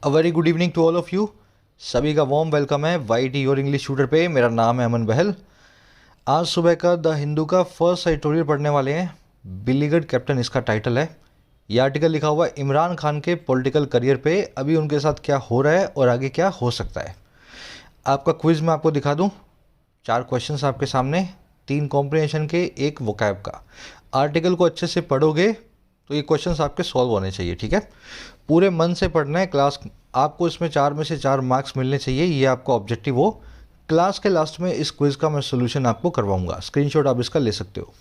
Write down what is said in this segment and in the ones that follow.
A very good evening to all of you. सभी का warm welcome है Y T और इंग्लिश शूटर पे। मेरा नाम है अमन बहल। आज सुबह का द हिंदू का फर्स्ट एडिटोरियल पढ़ने वाले हैं। बिलीगड कैप्टन इसका टाइटल है। ये आर्टिकल लिखा हुआ है इमरान खान के पॉलिटिकल करियर पे, अभी उनके साथ क्या हो रहा है और आगे क्या हो सकता है। आपका क्विज़ मैं आपको दिखा दूँ। 4 क्वेश्चंस आपके सामने, 3 कॉम्प्रिहेंशन के, 1 वोकैब का। आर्टिकल को अच्छे से पढ़ोगे तो ये क्वेश्चंस आपके सॉल्व होने चाहिए, ठीक है। पूरे मन से पढ़ना है। क्लास आपको इसमें 4 में से 4 मार्क्स मिलने चाहिए, ये आपका ऑब्जेक्टिव हो। क्लास के लास्ट में इस क्विज़ का मैं सोल्यूशन आपको करवाऊंगा, स्क्रीनशॉट आप इसका ले सकते हो।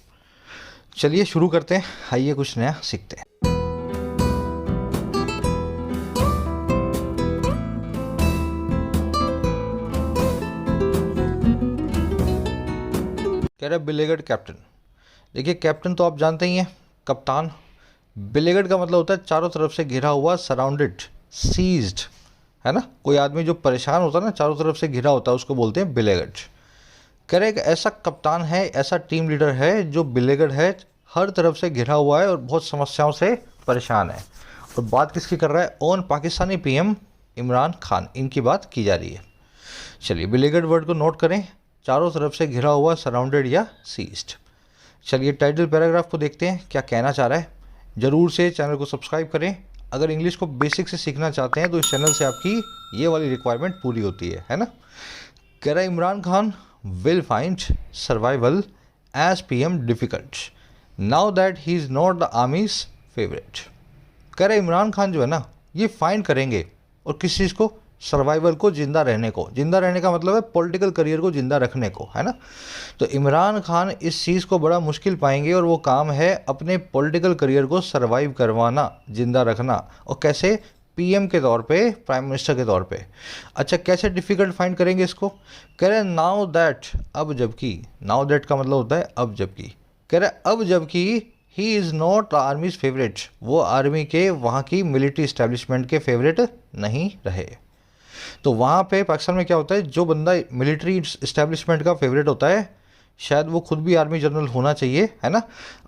चलिए शुरू करते हैं, आइए कुछ नया सीखते हैं। कह रहा है बिलीगड कैप्टन। देखिए कैप्टन तो आप जानते ही हैं, कप्तान। बिलीगड का मतलब होता है चारों तरफ से घिरा हुआ, सराउंडेड, सीज्ड, है ना। कोई आदमी जो परेशान होता है ना, चारों तरफ से घिरा होता है, उसको बोलते हैं बिलीगड। कह रहे एक ऐसा कप्तान है, ऐसा टीम लीडर है जो बिलीगड है, हर तरफ से घिरा हुआ है और बहुत समस्याओं से परेशान है। और बात किसकी कर रहा है? ऑन पाकिस्तानी पीएम इमरान खान, इनकी बात की जा रही है। चलिए बिलीगड वर्ड को नोट करें, चारों तरफ से घिरा हुआ, सराउंडेड या सीज्ड। चलिए टाइटल पैराग्राफ को देखते हैं क्या कहना चाह रहा है। ज़रूर से चैनल को सब्सक्राइब करें। अगर इंग्लिश को बेसिक से सीखना चाहते हैं तो इस चैनल से आपकी ये वाली रिक्वायरमेंट पूरी होती है ना। कह रहा है Imran Khan will find survival as PM difficult now that he is not the army's favourite. कह रहे इमरान खान जो है ना, ये फाइंड करेंगे और किस चीज़ को? सर्वाइवल को, जिंदा रहने को। जिंदा रहने का मतलब है पॉलिटिकल करियर को जिंदा रखने को, है ना। तो इमरान खान इस चीज़ को बड़ा मुश्किल पाएंगे और वो काम है अपने पॉलिटिकल करियर को सर्वाइव करवाना, जिंदा रखना। और कैसे? पीएम के तौर पे, प्राइम मिनिस्टर के तौर पे। अच्छा कैसे डिफ़िकल्ट फाइंड करेंगे इसको? कह रहे हैं नाउ दैट, अब जबकि। नाउ दैट का मतलब होता है अब जबकि। कह रहे हैं अब जबकि ही इज़ नॉट आर्मीज फेवरेट, वो आर्मी के, वहाँ की मिलिट्री इस्टेब्लिशमेंट के फेवरेट नहीं रहे। तो वहाँ पे पाकिस्तान में क्या होता है, जो बंदा मिलिट्री इस्टेब्लिशमेंट का फेवरेट होता है, शायद वो खुद भी आर्मी जनरल होना चाहिए, है ना।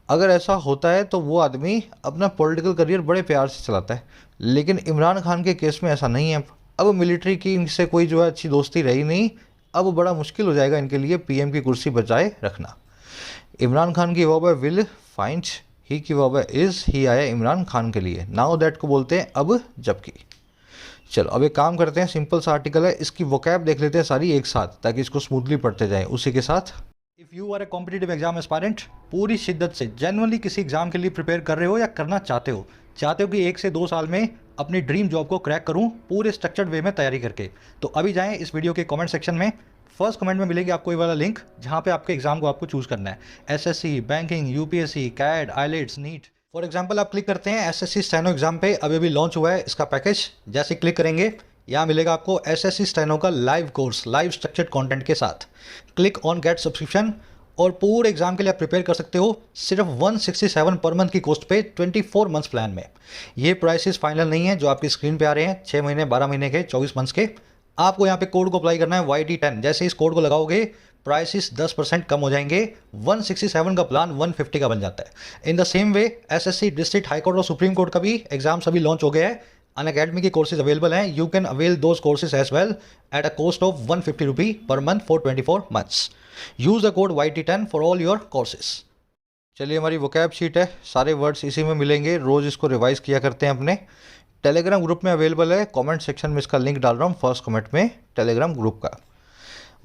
अगर ऐसा होता है तो वो आदमी अपना पॉलिटिकल करियर बड़े प्यार से चलाता है। लेकिन इमरान खान के केस में ऐसा नहीं है। अब मिलिट्री की इनसे कोई जो है अच्छी दोस्ती रही नहीं। अब बड़ा मुश्किल हो जाएगा इनके लिए पीएम की कुर्सी बचाए रखना। इमरान खान की वर्ब है विल फाइंड, ही की वर्ब है इज़, ही आया इमरान खान के लिए। नाउ दैट को बोलते हैं अब जबकि। चलो अब एक काम करते हैं, सिंपल सा आर्टिकल है, इसकी वोकैब देख लेते हैं सारी एक साथ, ताकि इसको स्मूथली पढ़ते जाएं उसी के साथ। If you are a competitive exam aspirant, पूरी शिद्दत से जेन्युइनली किसी एग्जाम के लिए प्रिपेयर कर रहे हो या करना चाहते हो कि 1 से 2 साल में अपनी ड्रीम जॉब को क्रैक करूं पूरे स्ट्रक्चर्ड वे में तैयारी करके, तो अभी जाएं इस वीडियो के कमेंट सेक्शन में। फर्स्ट कमेंट में मिलेगी आपको ये वाला लिंक, जहां पे आपके एग्जाम को आपको चूज़ करना है। SSC, banking, UPSC, CAT, IELTS, NEET. For example आप क्लिक करते हैं एसएससी स्टेनो एग्जाम पे, अभी अभी लॉन्च हुआ है इसका पैकेज। जैसे क्लिक करेंगे यहाँ मिलेगा आपको एसएससी स्टेनो का live course, live structured content के साथ। क्लिक ऑन गेट सब्सक्रिप्शन और पूरे एग्जाम के लिए आप प्रिपेयर कर सकते हो सिर्फ 167 पर मंथ की कॉस्ट पे 24 मंथ्स प्लान में। ये प्राइसेस फाइनल नहीं है जो आपकी स्क्रीन पे आ रहे हैं, 6 महीने, 12 महीने के, 24 मंथ्स के। आपको यहाँ पे कोड को अप्लाई करना है YT10। जैसे इस कोड को लगाओगे प्राइसेस 10% कम हो जाएंगे। 167 का प्लान 150 का बन जाता है। In the same way SSC, district, high court और सुप्रीम कोर्ट का भी एग्जाम सभी लॉन्च हो गया है। अनअकैडमी की कोर्सेज अवेलेबल हैं। You can avail those courses as well at a cost of 150 rupee per month for 24 months. Use the code YT10 for all your courses. चलिए हमारी वोकैब शीट है, सारे वर्ड्स इसी में मिलेंगे, रोज़ इसको रिवाइज किया करते हैं अपने। टेलीग्राम ग्रुप में अवेलेबल है, कमेंट सेक्शन में इसका लिंक डाल रहा हूँ फर्स्ट कमेंट में, टेलीग्राम ग्रुप का।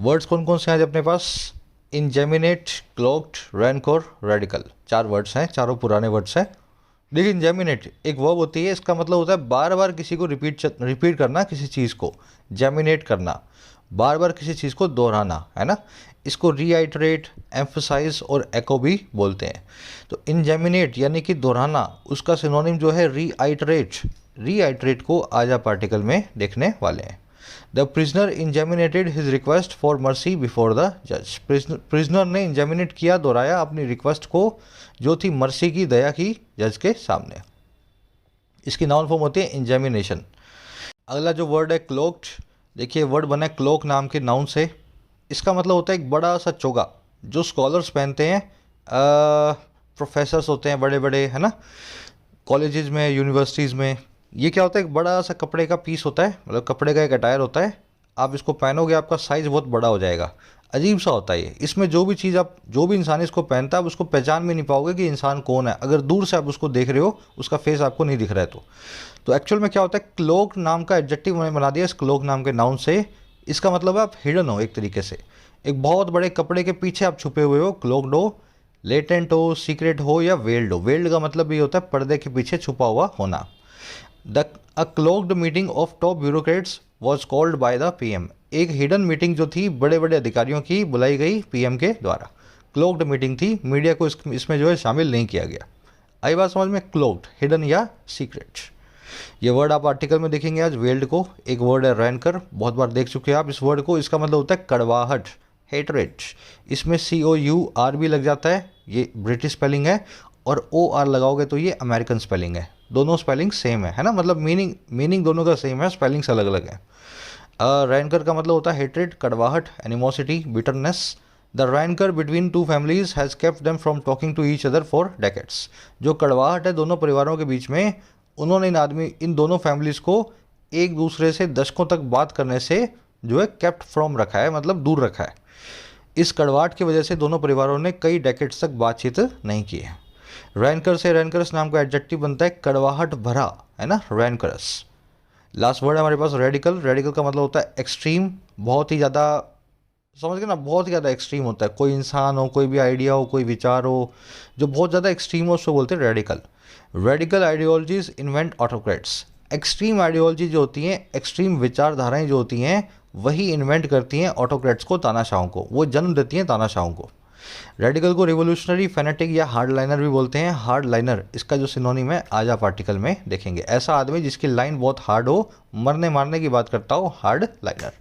वर्ड्स कौन कौन से हैं अपने पास? इंजेमिनेट, क्लोक्ड, रैनकोर, रेडिकल। 4 वर्ड्स हैं, चारों पुराने वर्ड्स हैं। देखिए इंजेमिनेट एक वर्ब होती है, इसका मतलब होता है बार बार किसी को रिपीट करना, किसी चीज़ को जेमिनेट करना, बार बार किसी चीज़ को दोहराना, है ना। इसको रीआइटरेट, एम्फसाइज और एको भी बोलते हैं। तो इंजेमिनेट यानी कि दोहराना, उसका सिनोनिम जो है रीआइटरेट। रीआइटरेट को आज आप आर्टिकल में देखने वाले हैं। The prisoner ingeminated his request for mercy before the जज। प्रिजनर ने इंजेमिनेट किया, दोहराया अपनी रिक्वेस्ट को, जो थी मर्सी की, दया की, जज के सामने। इसकी नाउन फॉर्म होती है इंजेमिनेशन। अगला जो वर्ड है क्लोक्ड, देखिए वर्ड बना है क्लोक नाम के नाउन से। इसका मतलब होता है एक बड़ा सा चोगा जो स्कॉलर्स पहनते हैं, प्रोफेसर्स होते हैं बड़े बड़े, है ना, कॉलेजेस में, यूनिवर्सिटीज़ में। ये क्या होता है, एक बड़ा सा कपड़े का पीस होता है, मतलब कपड़े का एक अटायर होता है, आप इसको पहनोगे आपका साइज़ बहुत बड़ा हो जाएगा। अजीब सा होता है ये, इसमें जो भी चीज़ आप, जो भी इंसान इसको पहनता है आप उसको पहचान में नहीं पाओगे कि इंसान कौन है, अगर दूर से आप उसको देख रहे हो उसका फेस आपको नहीं दिख रहा है तो एक्चुअल में क्या होता है, क्लोक नाम का एडजेक्टिव मैंने बना दिया इस क्लोक नाम के नाउन से। इसका मतलब है आप हिडन हो एक तरीके से, एक बहुत बड़े कपड़े के पीछे आप छुपे हुए हो, क्लोक्ड हो, लेटेंट हो, सीक्रेट हो या वेल्ड हो। वेल्ड का मतलब ये होता है पर्दे के पीछे छुपा हुआ होना। The a cloaked meeting of top bureaucrats was called by the PM. एक हिडन मीटिंग जो थी बड़े बड़े अधिकारियों की बुलाई गई पीएम के द्वारा। क्लोक्ड मीटिंग थी, मीडिया को इसमें जो है शामिल नहीं किया गया। आई बात समझ में, क्लोक्ड, हिडन या सीक्रेट। ये वर्ड आप आर्टिकल में देखेंगे आज, वेल्ड को। एक वर्ड है रैनकर, बहुत बार देख चुके हैं आप इस वर्ड को। इसका मतलब होता है कड़वाहट, हेटरेट। इसमें COUR भी लग जाता है, ये ब्रिटिश स्पेलिंग है, और OR लगाओगे तो ये अमेरिकन स्पेलिंग है। दोनों स्पेलिंग सेम है ना, मतलब मीनिंग दोनों का सेम है, स्पेलिंग्स अलग अलग है। रैनकर का मतलब होता है हेट्रेड, कड़वाहट, animosity, bitterness. The rancour between two families has kept them from talking to each other for decades. जो कड़वाहट है दोनों परिवारों के बीच में, उन्होंने इन दोनों फैमिलीज़ को एक दूसरे से दशकों तक बात करने से जो है केप्ट फ्रॉम रखा है, मतलब दूर रखा है। इस कड़वाहट की वजह से दोनों परिवारों ने कई डेकेड्स तक बातचीत नहीं की है। रैनकर से रैनकरस नाम का एडजेक्टिव बनता है कड़वाहट भरा, है ना, रैनकरस। लास्ट वर्ड है हमारे पास रेडिकल। रेडिकल का मतलब होता है एक्सट्रीम, बहुत ही ज़्यादा, समझ गए ना, बहुत ही ज़्यादा एक्सट्रीम होता है। कोई इंसान हो, कोई भी आइडिया हो, कोई विचार हो जो बहुत ज़्यादा एक्सट्रीम हो, उसको बोलते हैं radical. Radical ideologies invent autocrats. Extreme ideology जो होती हैं, एक्सट्रीम विचारधाराएं जो होती हैं, वही इन्वेंट करती हैं ऑटोक्रेट्स को, तानाशाहों को, वो जन्म देती हैं तानाशाहों को। रेडिकल को रिवोल्यूशनरी, फैनेटिक या हार्ड लाइनर भी बोलते हैं। हार्ड लाइनर इसका जो सिनोनिम है आज आप आर्टिकल में देखेंगे। ऐसा आदमी जिसकी लाइन बहुत हार्ड हो, मरने मारने की बात करता हो, हार्ड लाइनर।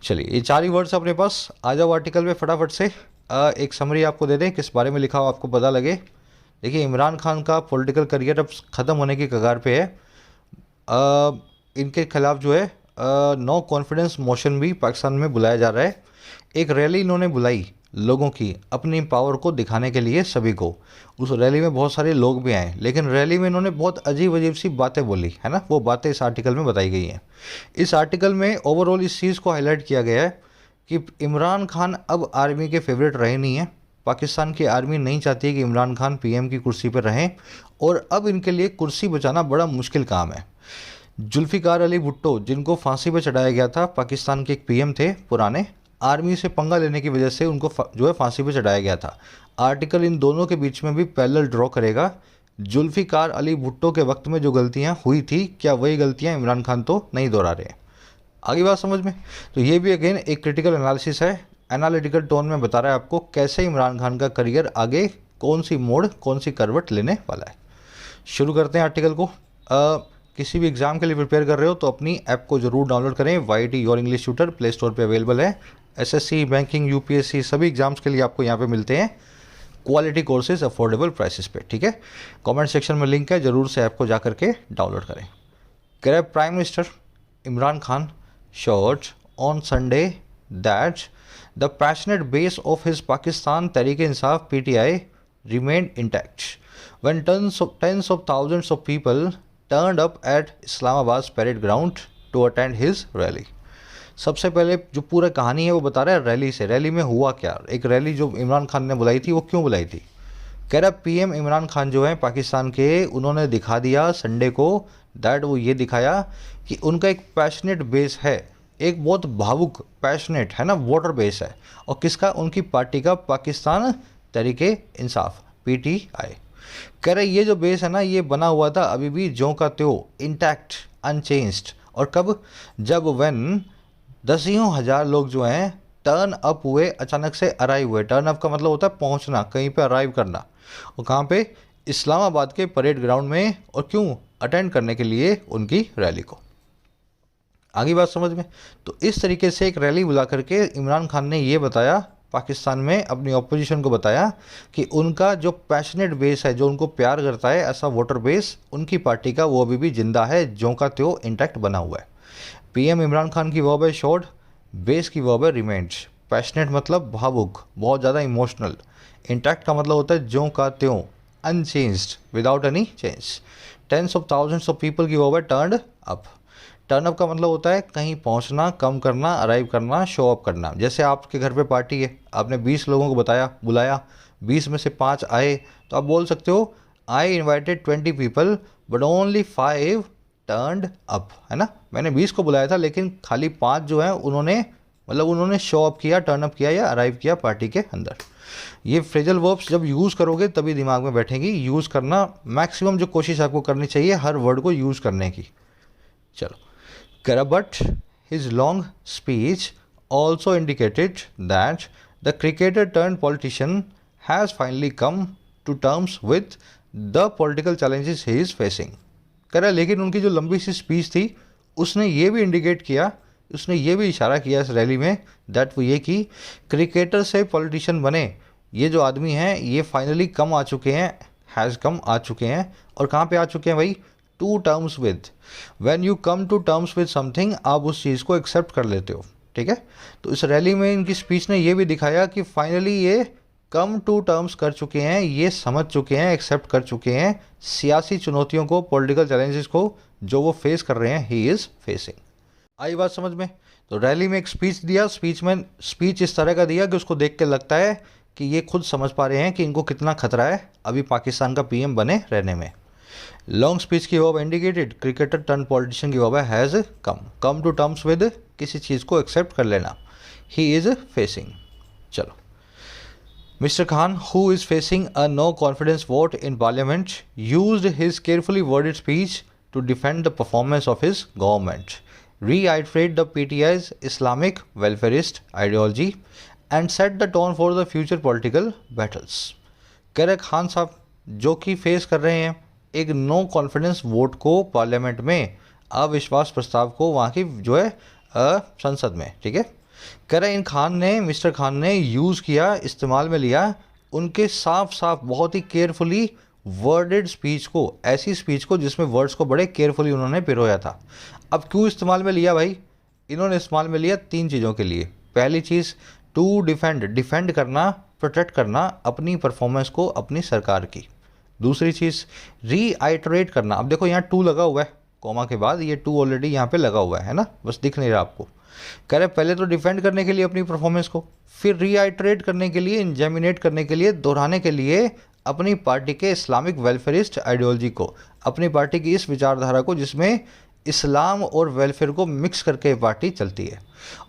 चलिए ये 4 ही वर्ड्स अपने पास। आ जाओ आर्टिकल में फटाफट से। एक समरी आपको दे दें, किस बारे में लिखा हो आपको पता लगे। देखिए, इमरान खान का पॉलिटिकल करियर अब ख़त्म होने की कगार पे है। इनके खिलाफ जो है नो कॉन्फिडेंस मोशन भी पाकिस्तान में बुलाया जा रहा है। एक रैली इन्होंने बुलाई लोगों की, अपनी पावर को दिखाने के लिए सभी को। उस रैली में बहुत सारे लोग भी आए, लेकिन रैली में इन्होंने बहुत अजीब अजीब सी बातें बोली, है ना। वो बातें इस आर्टिकल में बताई गई हैं। इस आर्टिकल में ओवरऑल इस चीज़ को हाईलाइट किया गया है कि इमरान खान अब आर्मी के फेवरेट रहे नहीं हैं। पाकिस्तान की आर्मी नहीं चाहती है कि इमरान खान पीएम की कुर्सी पर रहें, और अब इनके लिए कुर्सी बचाना बड़ा मुश्किल काम है। जुल्फ़िकार अली भुट्टो, जिनको फांसी पर चढ़ाया गया था, पाकिस्तान के एक पीएम थे पुराने, आर्मी से पंगा लेने की वजह से उनको जो है फांसी पर चढ़ाया गया था। आर्टिकल इन दोनों के बीच में भी पैरेलल ड्रॉ करेगा। जुल्फ़िकार अली भुट्टो के वक्त में जो गलतियां हुई थी, क्या वही गलतियां इमरान खान तो नहीं दोहरा रहे हैं। आगे बात समझ में। तो ये भी अगेन एक क्रिटिकल एनालिसिस है, एनालिटिकल टोन में बता रहा है आपको कैसे इमरान खान का करियर आगे कौन सी मोड़, कौन सी करवट लेने वाला है। शुरू करते हैं आर्टिकल को। किसी भी एग्ज़ाम के लिए प्रिपेयर कर रहे हो तो अपनी ऐप को ज़रूर डाउनलोड करें। YT your English tutor play store पर अवेलेबल है। SSC, बैंकिंग, UPSC सभी एग्जाम्स के लिए आपको यहाँ पे मिलते हैं क्वालिटी कोर्सेज अफोर्डेबल प्राइसेस पे, ठीक है। कमेंट सेक्शन में लिंक है, ज़रूर से ऐप को जा करके डाउनलोड करें। कह prime minister Imran Khan showed on Sunday that the passionate base of his Pakistan Tehreek-e-Insaf PTI remained intact when tens of thousands of people turned up at Islamabad's parade ground to attend his rally. सबसे पहले जो पूरा कहानी है वो बता रहा है रैली से। रैली में हुआ क्या, एक रैली जो इमरान खान ने बुलाई थी वो क्यों बुलाई थी। कह रहा पीएम इमरान खान जो है पाकिस्तान के, उन्होंने दिखा दिया संडे को दैट, वो ये दिखाया कि उनका एक पैशनेट बेस है, एक बहुत भावुक पैशनेट, है ना, वोटर बेस है। और किसका, उनकी पार्टी का, पाकिस्तान तहरीक-ए-इंसाफ PTI। कह रहे ये जो बेस है ना, ये बना हुआ था अभी भी ज्यों का त्यों, इंटैक्ट, अनचेंज्ड। और कब, जब व्हेन दसियों हज़ार लोग जो हैं टर्न अप हुए, अचानक से अराइव हुए। टर्न अप का मतलब होता है पहुंचना, कहीं पे अराइव करना। और कहाँ पे, इस्लामाबाद के परेड ग्राउंड में। और क्यों, अटेंड करने के लिए उनकी रैली को। आगे बात समझ में। तो इस तरीके से एक रैली बुला करके इमरान खान ने ये बताया, पाकिस्तान में अपनी ऑपोजिशन को बताया कि उनका जो पैशनेट बेस है, जो उनको प्यार करता है, ऐसा वोटर बेस उनकी पार्टी का, वो अभी भी जिंदा है, ज्यों का त्यों इंटैक्ट बना हुआ है। पीएम इमरान खान की वर्ब है शोड, बेस की वर्ब है रिमेंड्स। पैशनेट मतलब भावुक, बहुत ज़्यादा इमोशनल। इंटैक्ट का मतलब होता है ज्यों का त्यों, unchanged, without any change. Tens of thousands of people की वर्ब है टर्न अप। टर्न अप का मतलब होता है कहीं पहुंचना, कम करना, अराइव करना, शो अप करना। जैसे आपके घर पे पार्टी है, आपने 20 लोगों को बुलाया, 20 में से 5 आए, तो आप बोल सकते हो I invited 20 people but only 5 turned up, है ना। मैंने 20 को बुलाया था लेकिन खाली 5 जो है उन्होंने शो अप किया, टर्न अप किया या अराइव किया पार्टी के अंदर। ये फ्रेजल वर्ब्स जब यूज़ करोगे तभी दिमाग में बैठेंगी। यूज़ करना मैक्सिमम जो कोशिश आपको करनी चाहिए हर वर्ड को यूज़ करने की। चलो, करा but his long speech also indicated that the cricketer turn politician has finally come to terms with the political challenges he is facing. करा लेकिन उनकी जो लंबी सी स्पीच थी उसने ये भी इंडिकेट किया, उसने ये भी इशारा किया इस रैली में, दैट वो ये कि क्रिकेटर से पॉलिटिशियन बने ये जो आदमी हैं ये फाइनली कम आ चुके हैं, हैज़ कम आ चुके हैं। और कहाँ पे आ चुके हैं भाई? To terms with. When you come to terms with something, आप उस चीज़ को एक्सेप्ट कर लेते हो, ठीक है। तो इस रैली में इनकी स्पीच ने ये भी दिखाया कि फाइनली ये कम टू टर्म्स कर चुके हैं, ये समझ चुके हैं, एक्सेप्ट कर चुके हैं सियासी चुनौतियों को, पॉलिटिकल चैलेंजेस को जो वो फेस कर रहे हैं, ही इज़ फेसिंग। आई बात समझ में? तो रैली में एक स्पीच दिया, स्पीच इस तरह का दिया कि उसको देख के लगता है कि ये खुद समझ पा रहे हैं कि इनको कितना खतरा है अभी पाकिस्तान का पीएम बने रहने में। लॉन्ग स्पीच की verb indicated, cricketer turn politician की वर्ब है has come to terms with, किसी चीज़ को एक्सेप्ट कर लेना, ही इज़ फेसिंग। चलो, mister Khan who is facing a no confidence vote in parliament used his carefully worded speech to defend the performance of his government, reiterate the PTI's Islamic welfarist ideology and set the tone for the future political battles। कह रहे खान साहब जो कि face कर रहे हैं एक no confidence vote को पार्लियामेंट में, अविश्वास प्रस्ताव को वहाँ की जो है संसद में, ठीक है। कह रहे मिस्टर खान ने यूज़ किया, इस्तेमाल में लिया उनके साफ बहुत ही केयरफुली वर्डेड स्पीच को, ऐसी स्पीच को जिसमें वर्ड्स को बड़े केयरफुली उन्होंने पिरोया था। अब क्यों इस्तेमाल में लिया भाई? इन्होंने इस्तेमाल में लिया 3 चीज़ों के लिए। पहली चीज़ टू डिफेंड करना, प्रोटेक्ट करना अपनी परफॉर्मेंस को, अपनी सरकार की। दूसरी चीज़ रीआइटरेट करना। अब देखो यहाँ टू लगा हुआ है कॉमा के बाद, ये टू ऑलरेडी यहाँ पे लगा हुआ है ना, बस दिख नहीं रहा आपको। कह रहे पहले तो डिफेंड करने के लिए अपनी परफॉर्मेंस को, फिर रीआइटरेट करने के लिए, इंजेमिनेट करने के लिए, दोहराने के लिए अपनी पार्टी के इस्लामिक वेलफेयरिस्ट आइडियोलॉजी को, अपनी पार्टी की इस विचारधारा को जिसमें इस्लाम और वेलफेयर को मिक्स करके पार्टी चलती है।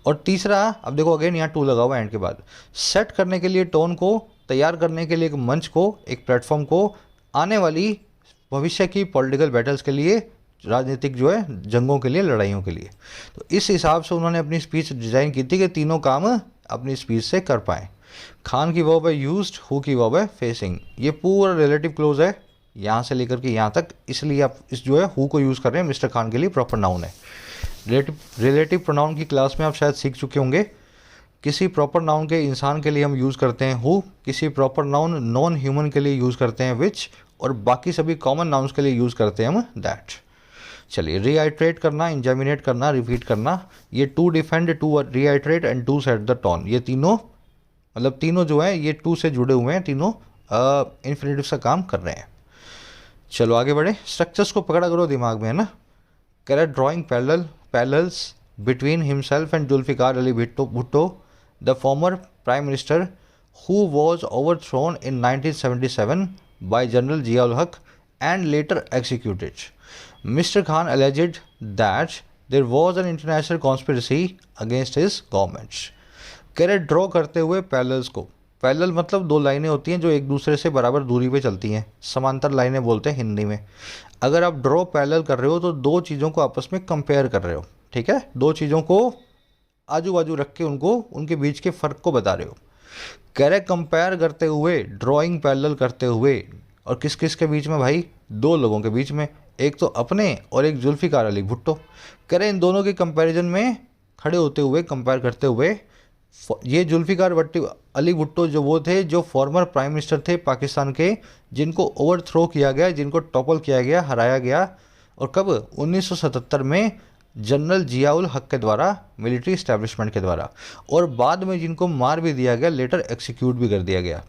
और तीसरा, अब देखो अगेन यहाँ टू लगा हुआ है एंड के बाद, सेट करने के लिए टोन को, तैयार करने के लिए एक मंच को, एक प्लेटफॉर्म को आने वाली भविष्य की पॉलिटिकल बैटल्स के लिए, राजनीतिक जो है जंगों के लिए, लड़ाइयों के लिए। तो इस हिसाब से उन्होंने अपनी स्पीच डिज़ाइन की थी कि तीनों काम अपनी स्पीच से कर पाएँ। खान की वर्ब है यूज्ड, हु की वर्ब है फेसिंग। ये पूरा रिलेटिव क्लोज है यहाँ से लेकर के यहाँ तक, इसलिए आप इस जो है हु को यूज़ कर रहे हैं, मिस्टर खान के लिए प्रॉपर नाउन है। रिलेटिव प्रोनाउन की क्लास में आप शायद सीख चुके होंगे। किसी प्रॉपर नाउन के इंसान के लिए हम यूज़ करते हैं हु, किसी प्रॉपर नाउन नॉन ह्यूमन के लिए यूज़ करते हैं विच, और बाकी सभी कॉमन नाउन्स के लिए यूज़ करते हैं हम दैट। चलिए, रीआइट्रेट करना, इंजेमिनेट करना, रिपीट करना, ये to defend, to reiterate and to set the tone, ये तीनों मतलब तीनों जो है ये टू से जुड़े हुए हैं, तीनों इन्फिनेटिव का काम कर रहे हैं। चलो आगे बढ़े, स्ट्रक्चर्स को पकड़ा करो दिमाग में, है ना। कह रहा है drawing parallels between himself and Zulfikar Ali Bhutto, the former prime minister who was overthrown in 1977 by general Ziaul Haq and later executed. Mister Khan alleged that there was an international conspiracy against his government। कह रहे ड्रॉ करते हुए पैरेलल्स को, parallel मतलब 2 लाइनें होती हैं जो एक दूसरे से बराबर दूरी पे चलती हैं, समांतर लाइनें बोलते हैं हिंदी में। अगर आप ड्रॉ पैरेलल कर रहे हो तो 2 चीज़ों को आपस में कंपेयर कर रहे हो, ठीक है। 2 चीज़ों को आजू बाजू रख के उनको, उनके बीच के फ़र्क को बता रहे हो। कह रहे कंपेयर करते हुए, ड्रॉइंग पैरेलल करते हुए, और किस किस के बीच में भाई? 2 लोगों के बीच में, एक तो अपने और एक जुल्फिकार अली भुट्टो। कह रहे इन दोनों के कंपैरिजन में खड़े होते हुए, कंपेयर करते हुए, ये जुल्फिकार अली भुट्टो जो वो थे जो फॉर्मर प्राइम मिनिस्टर थे पाकिस्तान के, जिनको ओवरथ्रो किया गया, जिनको टॉपल किया गया, हराया गया, और कब? 1977 में जनरल जियाउल हक के द्वारा, मिलिट्री इस्टेब्लिशमेंट के द्वारा, और बाद में जिनको मार भी दिया गया, लेटर एक्सिक्यूट भी कर दिया गया।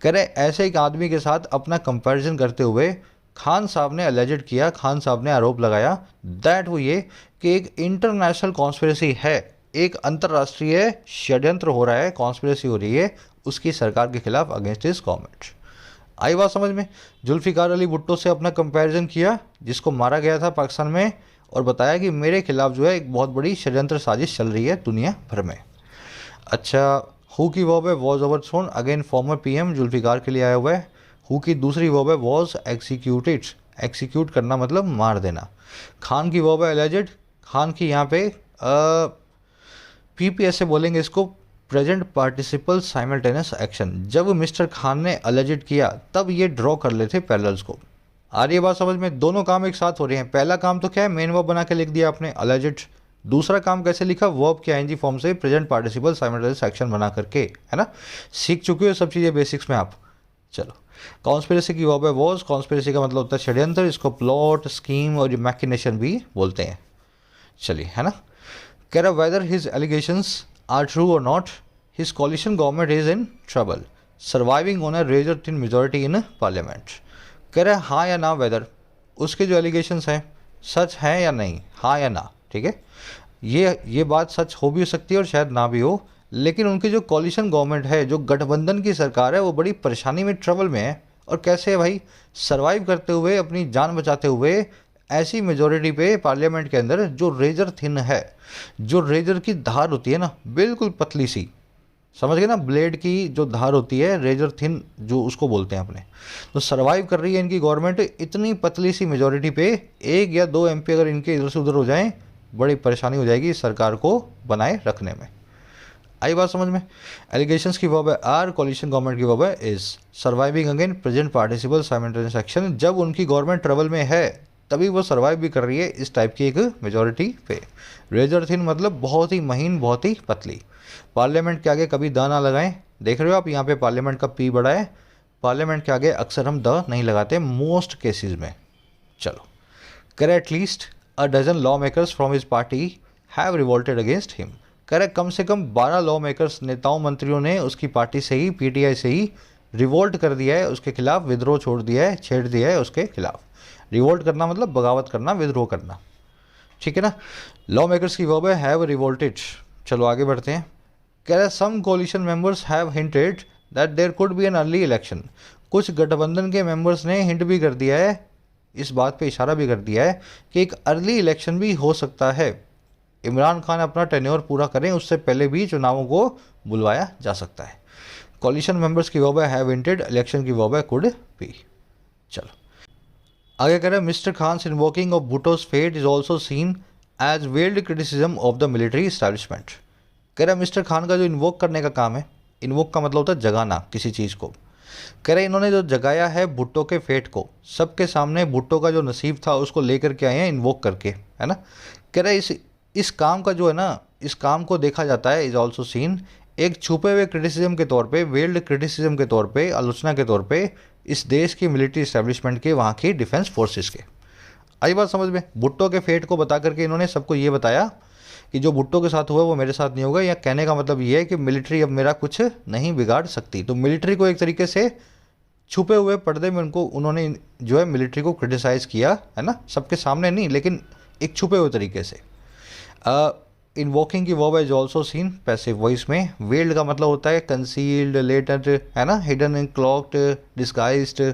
कह रहे ऐसे एक आदमी के साथ अपना कंपैरिजन करते हुए खान साहब ने अलेजेड किया, खान साहब ने आरोप लगाया दैट वो ये कि एक इंटरनेशनल कॉन्स्पिरेसी है, एक अंतर्राष्ट्रीय षड्यंत्र हो रहा है, कॉन्स्पिरेसी हो रही है उसकी सरकार के खिलाफ अगेंस्ट हिज गवर्नमेंट। आई बात समझ में? जुल्फिकार अली भुट्टो से अपना कंपैरिजन किया जिसको मारा गया था पाकिस्तान में, और बताया कि मेरे खिलाफ जो है एक बहुत बड़ी षड्यंत्र साजिश चल रही है दुनिया भर में। अच्छा, हु की वर्ब है was overthrown, again former PM Zulfikar के लिए आया हुआ है। हु की दूसरी वर्ब है वॉज एक्सिक्यूटेड, एक्सिक्यूट करना मतलब मार देना। खान की वर्ब है एलिजेड, खान की यहाँ पे पीपीएस से बोलेंगे इसको, प्रेजेंट पार्टिसिपल साइमल्टेनियस एक्शन। जब मिस्टर खान ने अलेजेड किया तब ये ड्रॉ कर लेते पैरेलल्स को। आ रही है बात समझ में? दोनों काम एक साथ हो रहे हैं। पहला काम तो क्या है, मेन वर्ब बना के लिख दिया आपने अलेजेड। दूसरा काम कैसे लिखा, वर्ब के आईएनजी फॉर्म से प्रेजेंट पार्टिसिपल साइमल्टेनियस एक्शन बना करके, है ना। सीख चुके हो सब चीज़ें बेसिक्स में आप। चलो, कॉन्स्पिरेसी की वर्ब है वॉज, कॉन्स्पिरेसी का मतलब होता है षड्यंत्र, इसको प्लॉट, स्कीम और मैकिनेशन भी बोलते हैं। चलिए, है ना। कह रहा whether his allegations are true और not, his coalition government is in trouble, surviving on a razor thin majority in parliament. कह रहा है हाँ या ना, वेदर उसके जो एलिगेशंस हैं सच हैं या नहीं, हाँ या ना। ठीक है, ये बात सच हो भी सकती है और शायद ना भी हो, लेकिन उनकी जो कोलिशन गवर्नमेंट है, जो गठबंधन की सरकार है, वो बड़ी परेशानी में, ट्रबल में है। और कैसे है भाई, सर्वाइव करते हुए, अपनी जान बचाते हुए ऐसी मेजोरिटी पे पार्लियामेंट के अंदर जो रेजर थिन है, जो रेजर की धार होती है ना, बिल्कुल पतली सी, समझ गए ना, ब्लेड की जो धार होती है, रेजर थिन जो उसको बोलते हैं अपने। तो सर्वाइव कर रही है इनकी गवर्नमेंट इतनी पतली सी मेजोरिटी पे, 1 या 2 एमपी अगर इनके इधर से उधर हो जाएं, बड़ी परेशानी हो जाएगी इस सरकार को बनाए रखने में। आई बात समझ में? एलिगेशंस की वर्ब है आर, कोलिशन गवर्नमेंट की वर्ब है is, surviving again present participle simultaneous action. जब उनकी गवर्नमेंट ट्रबल में है तभी वो सर्वाइव भी कर रही है इस टाइप की एक मेजोरिटी पे। रेजर थिन मतलब बहुत ही महीन, बहुत ही पतली। पार्लियामेंट के आगे कभी द ना लगाएं, देख रहे हो आप यहाँ पे पार्लियामेंट का पी बड़ा है, पार्लियामेंट के आगे अक्सर हम द नहीं लगाते मोस्ट केसेस में। चलो, करे at least a dozen law makers from his party have revolted against him. करे कम से कम 12 लॉ मेकर्स, नेताओं मंत्रियों ने उसकी पार्टी से ही, पीटीआई से ही रिवोल्ट कर दिया है, उसके खिलाफ विद्रोह छोड़ दिया है, छेड़ दिया है उसके खिलाफ। रिवोल्ट करना मतलब बगावत करना, विद्रोह करना, ठीक है ना। लॉ मेकर्स की वर्ब है हैव रिवोल्टेड। चलो आगे बढ़ते हैं। कह रहा some coalition members have hinted that there could be an early election. कुछ गठबंधन के मेंबर्स ने हिंट भी कर दिया है, इस बात पे इशारा भी कर दिया है कि एक अर्ली इलेक्शन भी हो सकता है। इमरान खान अपना टेन्योर पूरा करें उससे पहले भी चुनावों को बुलवाया जा सकता है। कोलिशन मेंबर्स की वर्ब है हैव हिंटेड, इलेक्शन की वर्ब है कुड बी। चलो आगे कह रहे हैं mister Khan's invoking of Bhutto's fate is also seen as veiled criticism of the military establishment. कह रहा है मिस्टर खान का जो इन्वोक करने का काम है, इन्वोक का मतलब होता है जगाना किसी चीज़ को। कह रहे इन्होंने जो जगाया है भुट्टो के फेट को, सबके सामने भुट्टो का जो नसीब था उसको लेकर के आए हैं इन्वोक करके, है ना। कह रहे इस काम का जो है ना, इस काम को देखा जाता है, इज ऑल्सो सीन, एक छुपे हुए क्रिटिसिज्म के तौर पे, वेल्ड क्रिटिसिज्म के तौर पे, आलोचना के तौर पे इस देश की मिलिट्री इस्टेब्लिशमेंट के, वहाँ की डिफेंस फोर्सेस के। आई बात समझ में? भुट्टो के फेट को बता करके इन्होंने सबको ये बताया कि जो भुट्टो के साथ हुआ वो मेरे साथ नहीं होगा, या कहने का मतलब ये है कि मिलिट्री अब मेरा कुछ नहीं बिगाड़ सकती। तो मिलिट्री को एक तरीके से छुपे हुए पर्दे में उन्होंने जो है मिलिट्री को क्रिटिसाइज़ किया, है ना, सबके सामने नहीं लेकिन एक छुपे हुए तरीके से। इन्वोकिंग की verb is also scene passive voice में। वेल्ड का मतलब होता है कंसील्ड, लेटेंट, है ना, हिडन, क्लॉक्ड, डिस्गाइज्ड।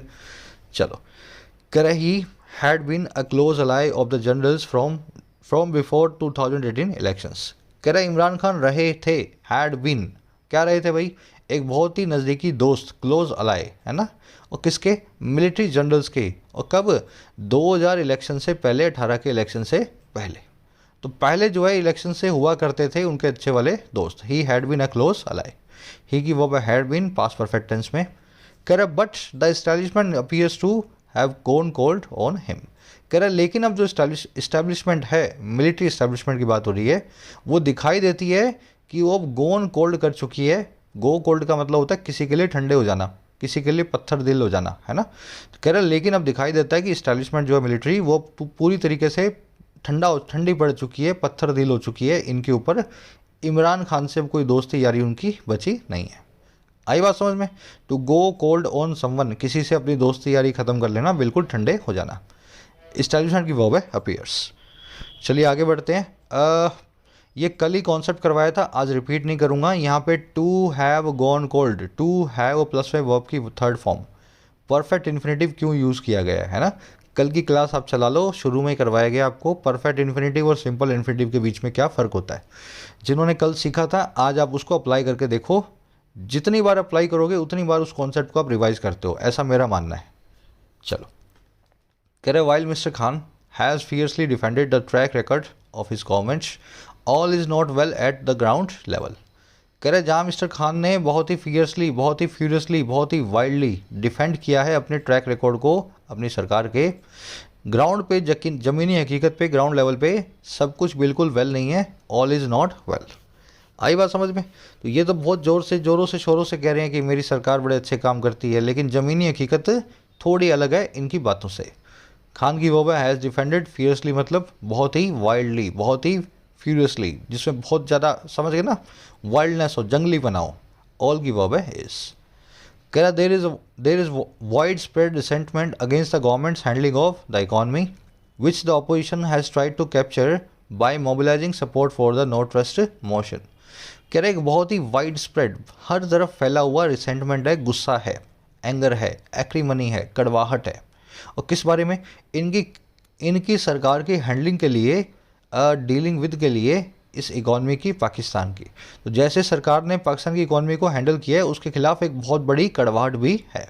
चलो, कह रहे he had been a close ally of the generals from before 2018 elections. कह रहे इमरान खान रहे थे, हैड बीन, क्या रहे थे भाई, एक बहुत ही नज़दीकी दोस्त, क्लोज अलाई, है ना, और किसके, मिलिट्री जनरल्स के। और कब, 2000 इलेक्शन से पहले, 18 के इलेक्शन से पहले। तो पहले जो है इलेक्शन से हुआ करते थे उनके अच्छे वाले दोस्त। He had been a close ally, he की verb had been past perfect tense में। कह रहा but the establishment appears to have gone cold on him. कह रहा लेकिन अब जो इस्टेब्लिशमेंट है, मिलिट्री इस्टेब्लिशमेंट की बात हो रही है, वो दिखाई देती है कि वो अब गोन कोल्ड कर चुकी है। गो कोल्ड का मतलब होता है किसी के लिए ठंडे हो जाना, किसी के लिए पत्थर दिल हो जाना, है ना। तो कह रहा लेकिन अब दिखाई देता है कि इस्टेब्लिशमेंट जो है मिलिट्री, वो पूरी तरीके से ठंडी पड़ चुकी है, पत्थर दिल हो चुकी है इनके ऊपर। इमरान खान से कोई दोस्ती यारी उनकी बची नहीं है। आई बात समझ में? To go cold on someone, किसी से अपनी दोस्ती यारी ख़त्म कर लेना, बिल्कुल ठंडे हो जाना। एस्टैब्लिशमेंट की वर्ब है अपीयर्स। चलिए आगे बढ़ते हैं। ये कल ही कॉन्सेप्ट करवाया था, आज रिपीट नहीं करूँगा। यहाँ पे to have gone cold, to have plus में वर्ब की थर्ड फॉर्म परफेक्ट इन्फिनेटिव क्यों यूज़ किया गया है ना। कल की क्लास आप चला लो, शुरू में ही करवाया गया आपको परफेक्ट इन्फिनेटिव और सिंपल इन्फिनेटिव के बीच में क्या फ़र्क होता है। जिन्होंने कल सीखा था आज आप उसको अप्लाई करके देखो, जितनी बार अप्लाई करोगे उतनी बार उस कॉन्सेप्ट को आप रिवाइज करते हो, ऐसा मेरा मानना है। चलो कह रहे while mister Khan has fiercely defended the track record of his government all is not well at the ground level. कह रहे जहाँ मिस्टर खान ने बहुत ही फियर्सली, बहुत ही फ्यूरियसली, बहुत ही वाइल्डली डिफेंड किया है अपने ट्रैक रिकॉर्ड को अपनी सरकार के, ग्राउंड पे ज़मीनी हकीकत पे ग्राउंड लेवल पे सब कुछ बिल्कुल वेल नहीं है, ऑल इज़ नॉट वेल। आई बात समझ में? तो ये तो बहुत ज़ोरों से शोरों से कह रहे हैं कि मेरी सरकार बड़े अच्छे काम करती है, लेकिन ज़मीनी हकीकत थोड़ी अलग है इनकी बातों से। खान की वर्ब हैज़ डिफेंडेड फियर्सली मतलब बहुत ही वाइल्डली, बहुत ही फ्यूरियसली, जिसमें बहुत ज़्यादा समझ गए ना, वाइल्डनेस हो, जंगली बनाओ। ऑल की वर्ब है इज। कह रहा there is wide spread resentment against the government's handling of the economy which the opposition has tried to capture by mobilising support for the no trust motion. कह रहे एक बहुत ही वाइड स्प्रेड, हर तरफ फैला हुआ रिसेंटमेंट है, गुस्सा है, एंगर है, एक्रीमनी है, कड़वाहट है। और किस बारे में? इनकी सरकार की हैंडलिंग के लिए, डीलिंग विद के लिए इस इकॉनमी की, पाकिस्तान की। तो जैसे सरकार ने पाकिस्तान की इकॉनमी को हैंडल किया है उसके खिलाफ एक बहुत बड़ी कड़वाहट भी है।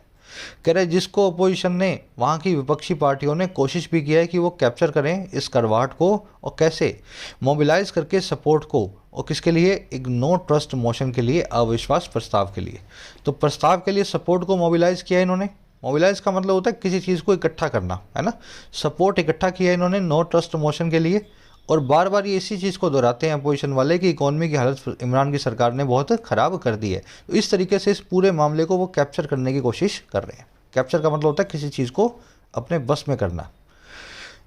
कह रहे जिसको अपोजिशन ने, वहाँ की विपक्षी पार्टियों ने कोशिश भी किया है कि वो कैप्चर करें इस कड़वाहट को, और कैसे मोबिलाइज करके सपोर्ट को, और किसके लिए? एक नो ट्रस्ट मोशन के लिए, अविश्वास प्रस्ताव के लिए। तो प्रस्ताव के लिए सपोर्ट को मोबिलाइज किया इन्होंने। मोबिलाइज का मतलब होता है किसी चीज़ को इकट्ठा करना, है ना। सपोर्ट इकट्ठा किया इन्होंने नो ट्रस्ट मोशन के लिए, और बार बार ये इसी चीज़ को दोहराते हैं अपोजिशन वाले कि इकॉनमी की हालत इमरान की सरकार ने बहुत ख़राब कर दी है। तो इस तरीके से इस पूरे मामले को वो कैप्चर करने की कोशिश कर रहे हैं। कैप्चर का मतलब होता है किसी चीज़ को अपने बस में करना।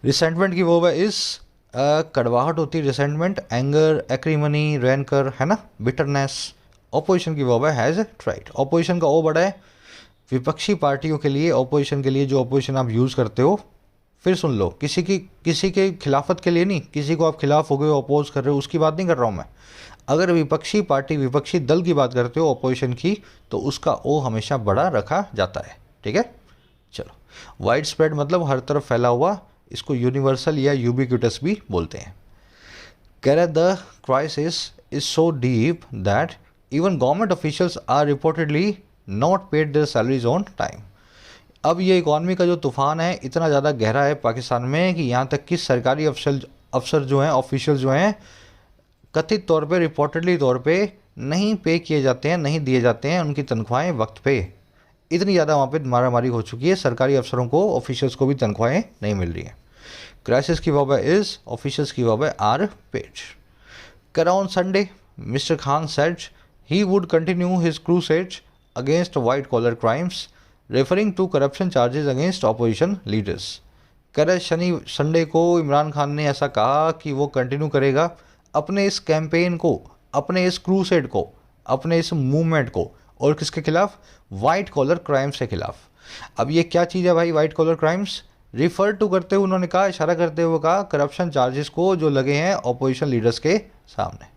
रिसेंटमेंट की वो इस कड़वाहट होती है रिसेंटमेंट, एंगर, एक्रीमनी, रैनकर, है ना, बिटरनेस। ऑपोजिशन की वो हैज़ ट्राइड, ऑपोजिशन का ओ बड़ा है विपक्षी पार्टियों के लिए, ऑपोजिशन के लिए, जो ऑपोजिशन आप यूज़ करते हो। फिर सुन लो, किसी के खिलाफत के लिए नहीं, किसी को आप खिलाफ हो गए हो, अपोज कर रहे हो, उसकी बात नहीं कर रहा हूँ मैं। अगर विपक्षी पार्टी, विपक्षी दल की बात करते हो ऑपोजिशन की, तो उसका ओ हमेशा बड़ा रखा जाता है, ठीक है। चलो वाइड स्प्रेड मतलब हर तरफ फैला हुआ, इसको यूनिवर्सल या यूबिक्यूटस भी बोलते हैं। कह रहे the crisis is so deep that even government officials are reportedly not paid their salaries on time. अब ये इकॉनमी का जो तूफ़ान है इतना ज़्यादा गहरा है पाकिस्तान में कि यहाँ तक कि सरकारी अफसर जो हैं, ऑफिशियल जो हैं, कथित तौर पे, रिपोर्टेडली तौर पे नहीं पे किए जाते हैं, नहीं दिए जाते हैं उनकी तनख्वाहें वक्त पे। इतनी ज़्यादा वहाँ पे मारामारी हो चुकी है, सरकारी अफसरों को, ऑफिशियल्स को भी तनख्वाहें नहीं मिल रही हैं। क्राइसिस की वजह इज़, ऑफिशियल्स की वजह आर पेड। करा on Sunday mister Khan said he would continue his crusade against white collar crimes referring to corruption charges against opposition leaders. कह रहे संडे को इमरान खान ने ऐसा कहा कि वो कंटिन्यू करेगा अपने इस कैंपेन को, अपने इस क्रूसेड को, अपने इस मूवमेंट को, और किसके खिलाफ? वाइट कॉलर क्राइम्स के खिलाफ। अब ये क्या चीज़ है भाई white collar crimes? Refer to करते हुए उन्होंने कहा, इशारा करते हुए कहा करप्शन चार्जेस को जो लगे हैं ऑपोजिशन लीडर्स के सामने।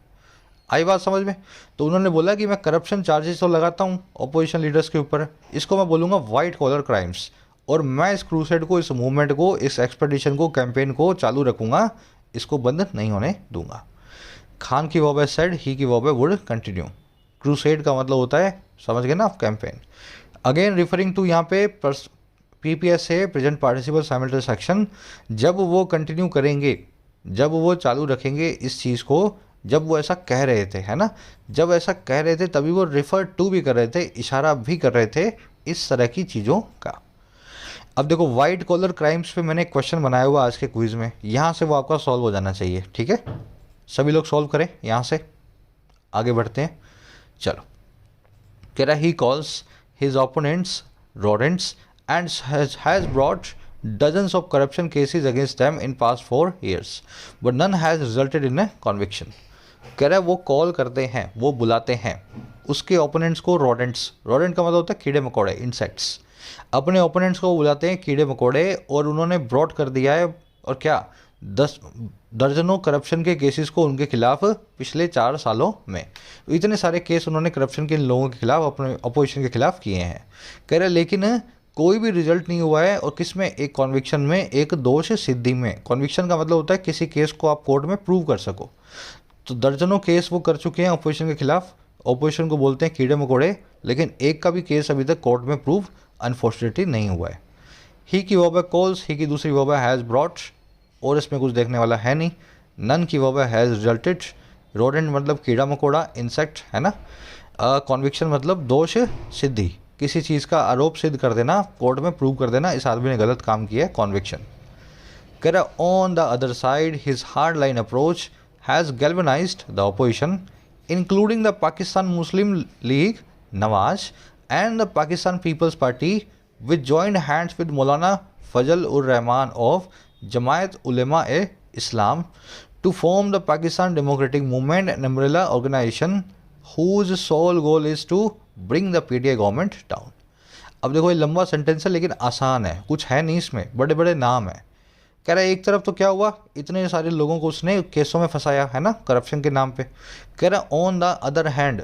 आई बात समझ में? तो उन्होंने बोला कि मैं करप्शन चार्जेस तो लगाता हूँ ऑपोजिशन लीडर्स के ऊपर, इसको मैं बोलूँगा वाइट कॉलर क्राइम्स, और मैं इस क्रूसेड को, इस मूवमेंट को, इस एक्सपेडिशन को, कैंपेन को चालू रखूँगा, इसको बंद नहीं होने दूंगा। खान की वर्ब सेड, ही की वर्ब वुड कंटिन्यू। क्रूसेड का मतलब होता है, समझ गए ना आप, कैंपेन। अगेन रिफरिंग टू, यहाँ पे PPS है, प्रेजेंट पार्टिसिपल साइमल्टेनियस एक्शन। जब वो कंटिन्यू करेंगे, जब वो चालू रखेंगे इस चीज़ को, जब वो ऐसा कह रहे थे, है ना, जब ऐसा कह रहे थे तभी वो रिफर टू भी कर रहे थे, इशारा भी कर रहे थे इस तरह की चीज़ों का। अब देखो वाइट कॉलर क्राइम्स पे मैंने एक क्वेश्चन बनाया हुआ आज के क्विज में, यहाँ से वो आपका सॉल्व हो जाना चाहिए, ठीक है। सभी लोग सॉल्व करें, यहाँ से आगे बढ़ते हैं। चलो कह रहा he calls his opponents rodents and has brought dozens of corruption cases against them in past 4 years, but none has resulted in a conviction. कह रहा है वो कॉल करते हैं, वो बुलाते हैं उसके ओपोनेंट्स को रोडेंट्स, रोडेंट का मतलब होता है कीड़े मकोड़े, इंसेक्ट्स, अपने ओपोनेंट्स को बुलाते हैं कीड़े मकोड़े, और उन्होंने ब्रॉड कर दिया है और क्या 10 दर्जनों करप्शन के केसेस को उनके खिलाफ पिछले 4 सालों में। तो इतने सारे केस उन्होंने करप्शन के लोगों के खिलाफ, अपने अपोजिशन के खिलाफ किए हैं। कह रहे लेकिन कोई भी रिजल्ट नहीं हुआ है, और किस में, एक कॉन्विक्शन में, एक दोष सिद्धि में। कॉन्विक्शन का मतलब होता है किसी केस को आप कोर्ट में प्रूव कर सको। तो दर्जनों केस वो कर चुके हैं अपोजिशन के खिलाफ, अपोजिशन को बोलते हैं कीड़े मकोड़े, लेकिन एक का भी केस अभी तक कोर्ट में प्रूव अनफॉर्चुनेटली नहीं हुआ है। ही की वर्ब है कॉल्स, ही की दूसरी वर्ब है हैज़ ब्रॉट, और इसमें कुछ देखने वाला है नहीं। नन की वर्ब है हैज़ रिजल्टेड, रोडेंट मतलब कीड़ा मकोड़ा, इंसेक्ट, है ना। कॉन्विक्शन मतलब दोष सिद्धि, किसी चीज़ का आरोप सिद्ध कर देना, कोर्ट में प्रूव कर देना इस आदमी ने गलत काम किया है, कॉन्विक्शन। कह रहा on the other side his hard line approach has galvanised the opposition including the Pakistan Muslim League Nawaz and the Pakistan Peoples Party which joined hands with Maulana Fazl ur Rehman of Jamiat Ulema e Islam to form the Pakistan Democratic Movement, an umbrella organization whose sole goal is to bring the PTI government down। अब देखो ये लंबा sentence है लेकिन आसान है, कुछ है नहीं इसमें, बड़े बड़े नाम है। कह रहा है एक तरफ तो क्या हुआ, इतने सारे लोगों को उसने केसों में फंसाया है ना, करप्शन के नाम पे। कह रहा है on the other hand,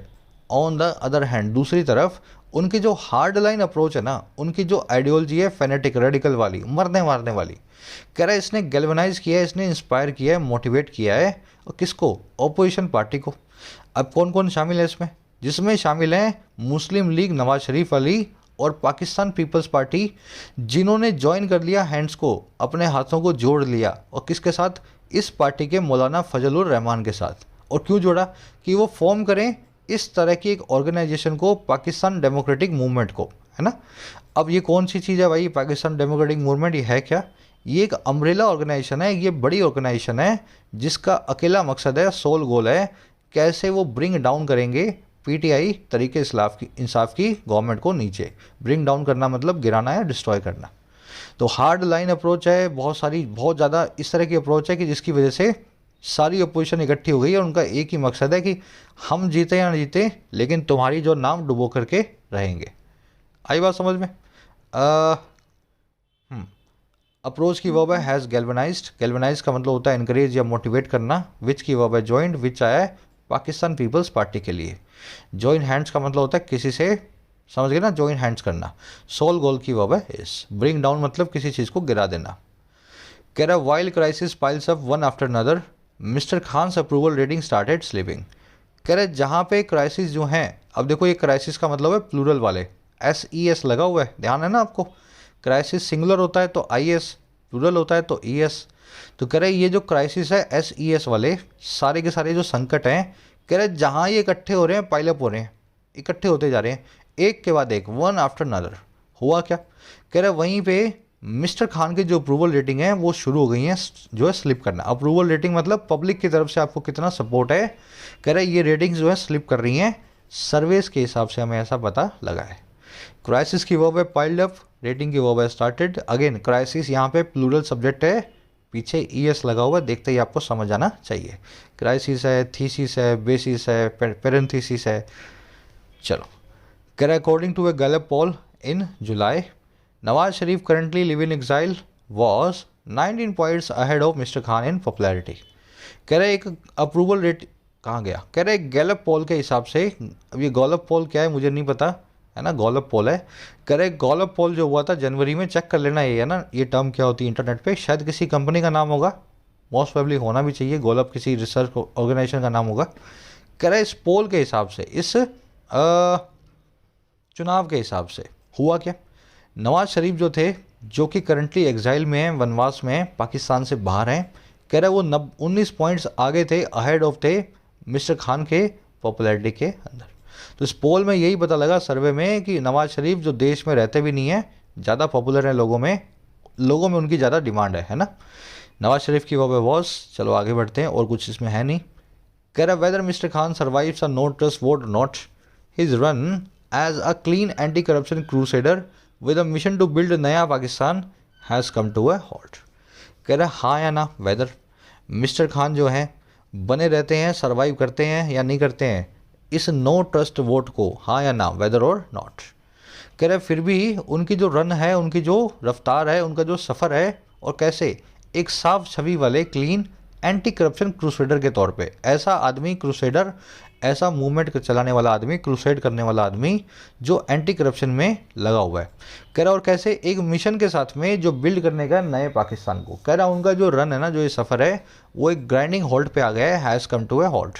on the other hand दूसरी तरफ उनकी जो हार्ड लाइन अप्रोच है ना, उनकी जो आइडियोलॉजी है फेनेटिक रेडिकल वाली, मरने मारने वाली। कह रहा है इसने गैल्वनाइज किया है, इसने इंस्पायर किया है, मोटिवेट किया है, और किसको, ऑपोजिशन पार्टी को। अब कौन कौन शामिल है इसमें, जिसमें शामिल हैं मुस्लिम लीग नवाज शरीफ अली और पाकिस्तान पीपल्स पार्टी, जिन्होंने ज्वाइन कर लिया हैंड्स को, अपने हाथों को जोड़ लिया, और किसके साथ, इस पार्टी के मौलाना फजलुर रहमान के साथ। और क्यों जोड़ा, कि वो फॉर्म करें इस तरह की एक ऑर्गेनाइजेशन को, पाकिस्तान डेमोक्रेटिक मूवमेंट को, है ना। अब ये कौन सी चीज़ है भाई, पाकिस्तान डेमोक्रेटिक मूवमेंट, ये है क्या, ये एक अम्ब्रेला ऑर्गेनाइजेशन है, ये बड़ी ऑर्गेनाइजेशन है जिसका अकेला मकसद है, सोल गोल है, कैसे वो ब्रिंग डाउन करेंगे पीटीआई तरीके इंसाफ की गवर्नमेंट को नीचे। ब्रिंग डाउन करना मतलब गिराना या डिस्ट्रॉय करना। तो हार्ड लाइन अप्रोच है, बहुत ज़्यादा इस तरह की अप्रोच है कि जिसकी वजह से सारी अपोजिशन इकट्ठी हो गई है, और उनका एक ही मकसद है कि हम जीते या ना जीते, लेकिन तुम्हारी जो नाम डुबो करके रहेंगे। आई बात समझ में। अप्रोच की वर्ब है हैज़ गैल्वनाइज्ड, गैल्वनाइज का मतलब होता है इनकरेज या मोटिवेट करना। विच की वर्ब है जॉइंट, विच आया है पाकिस्तान पीपल्स पार्टी के लिए। जॉइन हैंड्स का मतलब होता है किसी से, समझ गए ना, जॉइन हैंड्स करना। सोल गोल की वर्ब है इज। ब्रिंग डाउन मतलब किसी चीज़ को गिरा देना। कह रहा while crisis piles up one after another mister Khan's approval rating started slipping. कह रहे जहाँ पे क्राइसिस जो हैं, अब देखो ये क्राइसिस का मतलब है प्लूरल वाले, SES लगा हुआ है, ध्यान है ना आपको। क्राइसिस सिंगुलर होता है तो IS, प्लूरल होता है तो ES। तो कह रहे ये जो क्राइसिस है SES वाले, सारे के सारे जो संकट हैं, कह रहे जहाँ ये इकट्ठे हो रहे हैं, पाइलअप हो रहे हैं, इकट्ठे होते जा रहे हैं एक के बाद एक, वन आफ्टर अनदर। हुआ क्या, कह रहे वहीं पे मिस्टर खान की जो अप्रूवल रेटिंग है वो शुरू हो गई है जो है स्लिप करना। अप्रूवल रेटिंग मतलब पब्लिक की तरफ से आपको कितना सपोर्ट है। कह रहे ये रेटिंग्स जो है स्लिप कर रही हैं, सर्वेस के हिसाब से हमें ऐसा पता लगा है। क्राइसिस की वर्ब है पाइल्ड अप, रेटिंग की वर्ब है स्टार्टेड। अगेन क्राइसिस यहाँ पे प्लूरल सब्जेक्ट है, पीछे ES लगा हुआ है, देखते ही आपको समझ आना चाहिए। क्राइसिस है, थीसिस है, बेसिस है, पेरेंथीसिस है। चलो, कह रहा according to a Gallup poll in July, Nawaz Sharif currently live in exile was 19 points ahead of mister Khan in popularity. कह रहे एक अप्रूवल रेट कहाँ गया, कह रहे गैलप पोल के हिसाब से, अब ये गैलप पोल क्या है मुझे नहीं पता, है ना, गैलप पोल है। कह रहे गैलप पोल जो हुआ था जनवरी में, चेक कर लेना ये है ना, ये टर्म क्या होती है इंटरनेट पे, शायद किसी कंपनी का नाम होगा, मोस्ट प्रोबेबली होना भी चाहिए, गैलप किसी रिसर्च ऑर्गेनाइजेशन का नाम होगा। कह रहे इस पोल के हिसाब से, इस चुनाव के हिसाब से हुआ क्या, नवाज शरीफ जो थे, जो कि करंटली एग्जाइल में हैं, वनवास में हैं, पाकिस्तान से बाहर हैं, कह रहे वो 19 पॉइंट्स आगे थे, अहेड ऑफ थे मिस्टर खान के पॉपुलैरिटी के अंदर। तो इस पोल में यही पता लगा सर्वे में कि नवाज शरीफ जो देश में रहते भी नहीं है, ज़्यादा पॉपुलर हैं लोगों में उनकी ज़्यादा डिमांड है ना। नवाज शरीफ की वजह वॉस। चलो आगे बढ़ते हैं, और कुछ इसमें है नहीं। कह रहा whether mister Khan survives a no trust vote not, his run as a clean anti corruption crusader with a mission to build Naya Pakistan has come to a halt. कह रहा हाँ या ना, वेदर मिस्टर खान जो है बने रहते हैं, सरवाइव करते हैं या नहीं करते हैं इस नो ट्रस्ट वोट को, हाँ या ना, वेदर और नॉट। कह रहे फिर भी उनकी जो रन है, उनकी जो रफ्तार है, उनका जो सफ़र है, और कैसे एक साफ छवि वाले क्लीन एंटी करप्शन क्रूसेडर के तौर पे, ऐसा आदमी क्रूसेडर, ऐसा मूवमेंट चलाने वाला आदमी, क्रूसेड करने वाला आदमी जो एंटी करप्शन में लगा हुआ है। कह रहा और कैसे एक मिशन के साथ में जो बिल्ड करने का नए पाकिस्तान को। कह रहा उनका जो रन है ना, जो ये सफ़र है, वो एक ग्राइंडिंग हॉल्ट पे आ गया है, has come to a halt.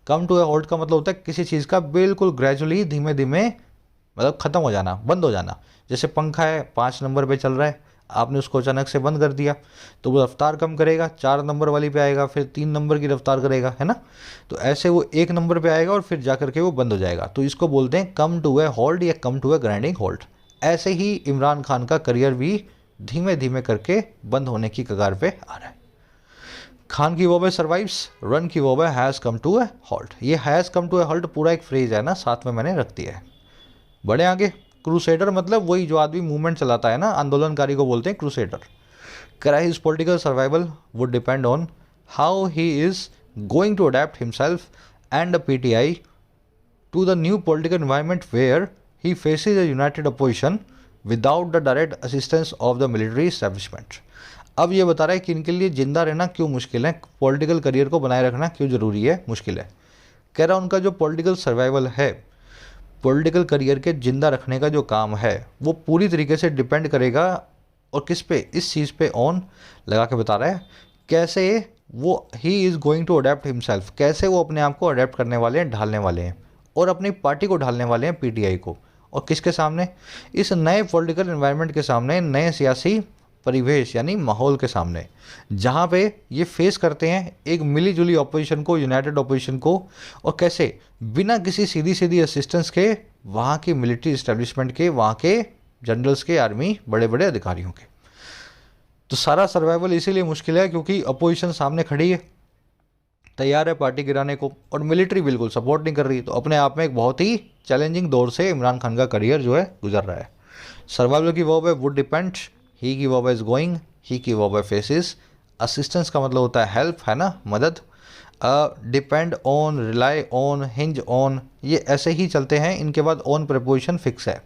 Come to a halt का मतलब होता है किसी चीज़ का बिल्कुल ग्रेजुअली, धीमे धीमे, मतलब ख़त्म हो जाना, बंद हो जाना। जैसे पंखा है 5 नंबर पे चल रहा है, आपने उसको अचानक से बंद कर दिया तो वो रफ्तार कम करेगा, 4 नंबर वाली पे आएगा, फिर 3 नंबर की रफ्तार करेगा, है ना। तो ऐसे वो 1 नंबर पे आएगा और फिर जा करके वो बंद हो जाएगा। तो इसको बोलते हैं कम टू ए हॉल्ट या come to a grinding halt. ऐसे ही इमरान खान का करियर भी धीमे धीमे करके बंद होने की कगार पे आ रहा है। खान की वॉबे सर्वाइव्स, रन की verb has come to a halt. ये has come to a halt पूरा एक फ्रेज है ना, साथ में मैंने रख दिया है। बड़े आगे, क्रूसेडर मतलब वही जो आदमी मूवमेंट चलाता है ना, आंदोलनकारी को बोलते हैं क्रूसेडर। करा his political survival would depend on how he is going to adapt himself and the PTI to the new political environment where he faces a united opposition without the direct assistance of the military establishment. अब ये बता रहा है कि इनके लिए जिंदा रहना क्यों मुश्किल है, पॉलिटिकल करियर को बनाए रखना क्यों ज़रूरी है, मुश्किल है। कह रहा उनका जो पॉलिटिकल सर्वाइवल है, पॉलिटिकल करियर के जिंदा रखने का जो काम है, वो पूरी तरीके से डिपेंड करेगा, और किस पे, इस चीज़ पे ऑन लगा के बता रहा है कैसे वो he is going to adapt himself, कैसे वो अपने आप को अडेप्ट करने वाले हैं, ढालने वाले हैं, और अपनी पार्टी को ढालने वाले हैं, पीटीआई को। और किसके सामने, इस नए पॉलिटिकल एनवायरनमेंट के सामने, नए सियासी परिवेश यानी माहौल के सामने, जहाँ पे ये फेस करते हैं एक मिली जुली ऑपोजिशन को, यूनाइटेड ऑपोजिशन को, और कैसे बिना किसी सीधी सीधी असिस्टेंस के वहाँ की मिलिट्री इस्टेब्लिशमेंट के, वहाँ के जनरल्स के, आर्मी बड़े बड़े अधिकारियों के। तो सारा सर्वाइवल इसीलिए मुश्किल है क्योंकि अपोजिशन सामने खड़ी है, तैयार है पार्टी गिराने को, और मिलिट्री बिल्कुल सपोर्ट नहीं कर रही। तो अपने आप में एक बहुत ही चैलेंजिंग दौर से इमरान खान का करियर जो है गुजर रहा है। सर्वाइवल की वर्ब है वुड डिपेंड, ही की वर्ब इज गोइंग, ही की वर्ब है फेसिस, असिस्टेंस का मतलब होता है हेल्प, है ना, मदद। Depend on, rely on, hinge on, ये ऐसे ही चलते हैं। इनके बाद ऑन प्रेपोजिशन फिक्स है,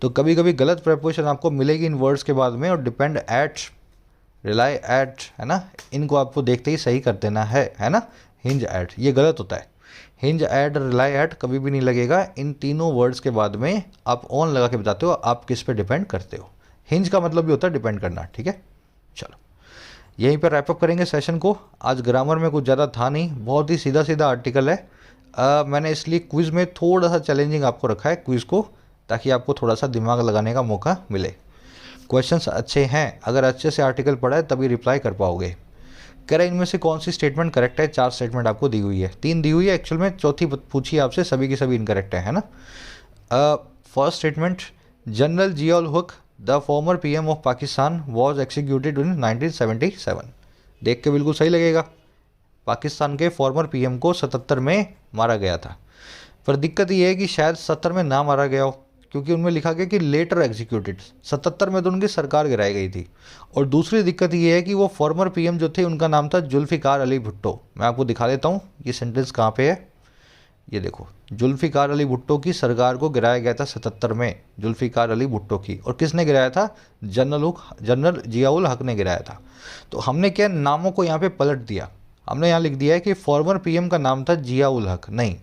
तो कभी कभी गलत प्रेपोजिशन आपको मिलेगी इन वर्ड्स के बाद में, और डिपेंड एट, रिलाई एट, है ना, इनको आपको देखते ही सही कर देना है ना। हिंज एट ये गलत होता है, हिंज एट, रिलाई एट कभी भी नहीं लगेगा। इन तीनों वर्ड्स के बाद में आप ऑन लगा के बताते हो आप किस पे डिपेंड करते हो। हिंज का मतलब भी होता है डिपेंड करना, ठीक है। चलो यहीं पर रैपअप करेंगे सेशन को। आज ग्रामर में कुछ ज़्यादा था नहीं, बहुत ही सीधा सीधा आर्टिकल है। मैंने इसलिए क्विज़ में थोड़ा सा चैलेंजिंग आपको रखा है क्विज़ को, ताकि आपको थोड़ा सा दिमाग लगाने का मौका मिले। क्वेश्चंस अच्छे हैं, अगर अच्छे से आर्टिकल पढ़ा है तभी रिप्लाई कर पाओगे। कह रहे इनमें से कौन सी स्टेटमेंट करेक्ट है। 4 स्टेटमेंट आपको दी हुई है, 3 दी हुई है एक्चुअल में, चौथी पूछी आपसे, सभी की सभी इनकरेक्ट है ना। First statement, general Ziaul Haq the former PM of Pakistan was executed in 1977। देख के बिल्कुल सही लगेगा, पाकिस्तान के फॉर्मर पीएम को 77 में मारा गया था। पर दिक्कत ये है कि शायद 70 में ना मारा गया हो, क्योंकि उनमें लिखा गया कि लेटर एग्जीक्यूटेड। 77 में तो उनकी सरकार गिराई गई थी। और दूसरी दिक्कत ये है कि वो फॉर्मर पीएम जो थे उनका नाम था जुल्फ़िकार अली भुट्टो। मैं आपको दिखा देता हूँ ये सेंटेंस कहाँ पे है, ये देखो, जुल्फ़िकार अली भुट्टो की सरकार को गिराया गया था 77 में, जुल्फ़िकार अली भुट्टो की। और किसने गिराया था, जनरल जियाउल हक ने गिराया था। तो हमने क्या, नामों को यहाँ पे पलट दिया, हमने यहाँ लिख दिया है कि फॉर्मर पीएम का नाम था जियाउल हक, नहीं,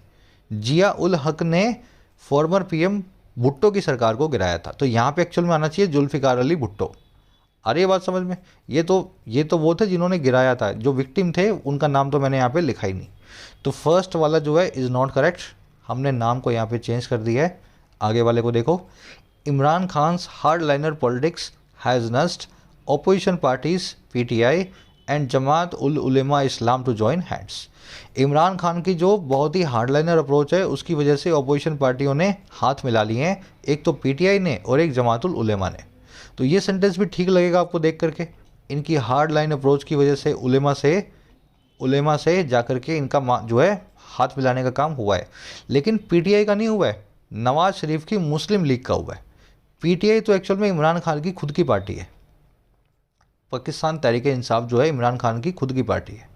जियाउल हक ने फॉर्मर पीएम भुट्टो की सरकार को गिराया था। तो यहाँ पे एक्चुअल में आना चाहिए जुल्फ़िकार अली भुट्टो। अरे ये बात समझ में, ये तो वो थे जिन्होंने गिराया था, जो विक्टिम थे उनका नाम तो मैंने यहाँ पे लिखा ही नहीं। तो फर्स्ट वाला जो है इज़ नॉट करेक्ट, हमने नाम को यहाँ पे चेंज कर दिया है। आगे वाले को देखो, Imran Khan's hard liner politics has nudged opposition parties PTI and Jamaat ul Ulema Islam to join hands. Imran Khan की जो बहुत ही हार्डलाइनर अप्रोच है उसकी वजह से अपोजिशन पार्टियों ने हाथ मिला लिए हैं, एक तो पीटीआई ने और एक जमातुल उलेमा ने। तो ये सेंटेंस भी ठीक लगेगा आपको देख करके, इनकी हार्ड लाइन अप्रोच की वजह से उलेमा से जा करके इनका जो है हाथ मिलाने का काम हुआ है। लेकिन पीटीआई का नहीं हुआ है, नवाज शरीफ की मुस्लिम लीग का हुआ है। पीटीआई तो एक्चुअल में इमरान खान की खुद की पार्टी है, पाकिस्तान तहरीक इंसाफ जो है इमरान खान की खुद की पार्टी है।